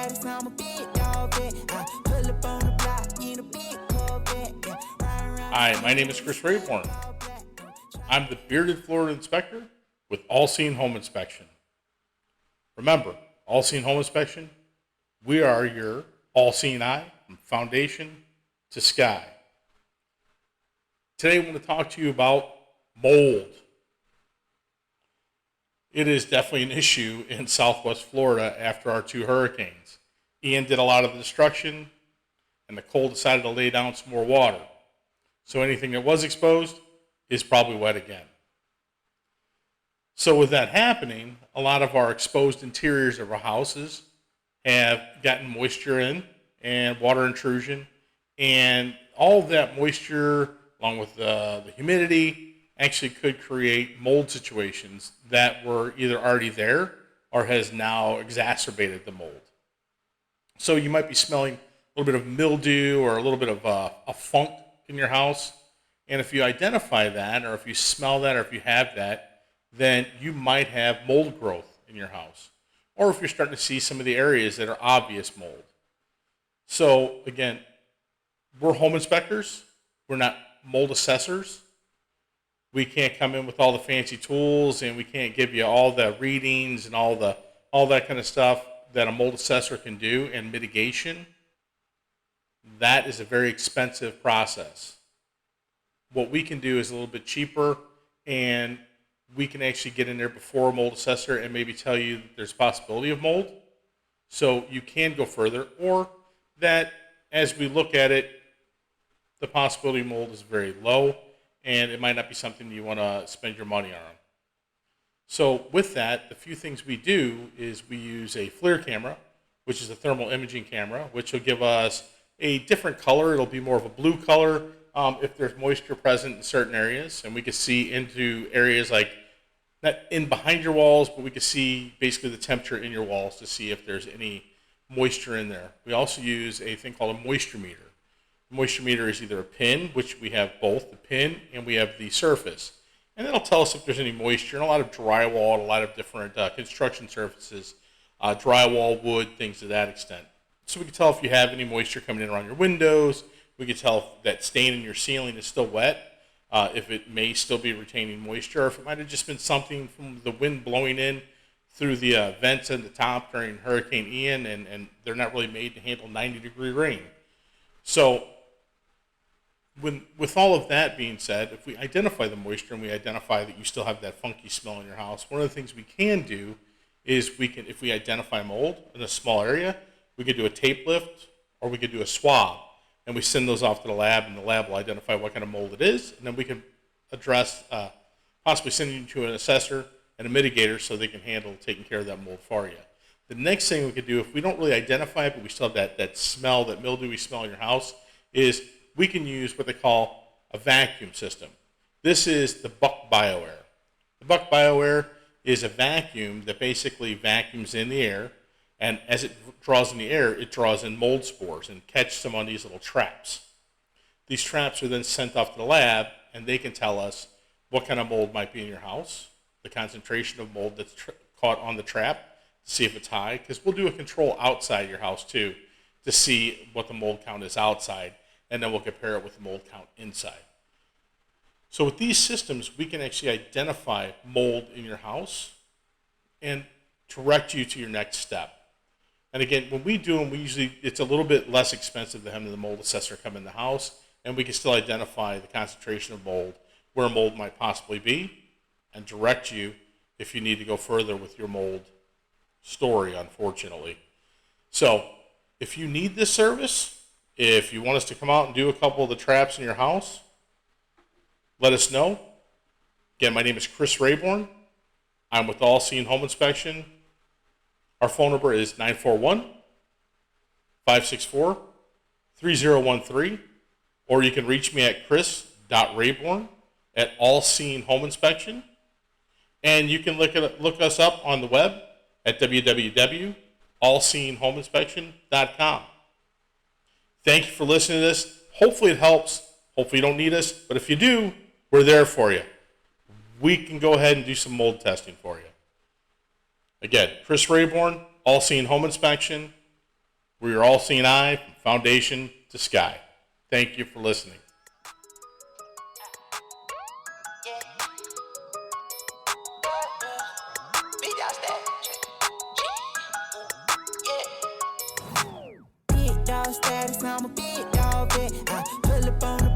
status, I'm a big dog vet. I pull up on the block in a big Corvette. Hi, my name is Chris Rayborn. I'm the bearded Florida inspector with All Seen Home Inspection. Remember, All Seen Home Inspection, we are your all-seeing eye from foundation to sky. Today I want to talk to you about mold. It is definitely an issue in Southwest Florida after our two hurricanes. Ian did a lot of the destruction, and the cold decided to lay down some more water. So anything that was exposed is probably wet again. So with that happening, a lot of our exposed interiors of our houses have gotten moisture in and water intrusion, and all of that moisture, along with the humidity, actually could create mold situations that were either already there or has now exacerbated the mold. So you might be smelling a little bit of mildew or a little bit of a funk in your house. And if you identify that, or if you smell that, or if you have that, then you might have mold growth in your house. Or if you're starting to see some of the areas that are obvious mold. So again, we're home inspectors. We're not mold assessors. We can't come in with all the fancy tools, and we can't give you all the readings and all that kind of stuff that a mold assessor can do. And mitigation, that is a very expensive process. What we can do is a little bit cheaper, and we can actually get in there before a mold assessor and maybe tell you that there's a possibility of mold. So you can go further, or that as we look at it, the possibility of mold is very low, and it might not be something you want to spend your money on. So with that, the few things we do is we use a FLIR camera, which is a thermal imaging camera, which will give us a different color. It'll be more of a blue color if there's moisture present in certain areas, and we can see into areas like not in behind your walls, but we can see basically the temperature in your walls to see if there's any moisture in there. We also use a thing called a moisture meter. The moisture meter is either a pin, which we have both, the pin, and we have the surface. And that'll tell us if there's any moisture in a lot of drywall, a lot of different construction surfaces, drywall, wood, things to that extent. So we can tell if you have any moisture coming in around your windows. We can tell if that stain in your ceiling is still wet, if it may still be retaining moisture, or if it might have just been something from the wind blowing in through the vents at the top during Hurricane Ian, and they're not really made to handle 90-degree rain. So with all of that being said, if we identify the moisture and we identify that you still have that funky smell in your house, one of the things we can do is if we identify mold in a small area, we could do a tape lift or we could do a swab, and we send those off to the lab, and the lab will identify what kind of mold it is, and then we can address possibly sending you to an assessor and a mitigator so they can handle taking care of that mold for you. The next thing we could do, if we don't really identify it, but we still have that smell, that mildewy smell in your house, is we can use what they call a vacuum system. This is the Buck BioAir. The Buck BioAir is a vacuum that basically vacuums in the air, and as it draws in the air, it draws in mold spores and catches them on these little traps. These traps are then sent off to the lab, and they can tell us what kind of mold might be in your house, the concentration of mold that's caught on the trap, to see if it's high, because we'll do a control outside your house too to see what the mold count is outside, and then we'll compare it with the mold count inside. So with these systems, we can actually identify mold in your house and direct you to your next step. And again, when we do them, it's a little bit less expensive than having the mold assessor come in the house, and we can still identify the concentration of mold, where mold might possibly be, and direct you if you need to go further with your mold story, unfortunately. So if you need this service, if you want us to come out and do a couple of the traps in your house, let us know. Again, my name is Chris Rayborn. I'm with All Seen Home Inspection. Our phone number is 941-564-3013, or you can reach me at chris.rayborn@allseenhomeinspection. And you can look us up on the web at www.allseenhomeinspection.com. Thank you for listening to this. Hopefully it helps. Hopefully you don't need us, but if you do, we're there for you. We can go ahead and do some mold testing for you. Again, Chris Rayborn, All Seen Home Inspection. We are all seeing eye from foundation to sky. Thank you for listening. Big dog status, I'm a big dog, bet I pull up on the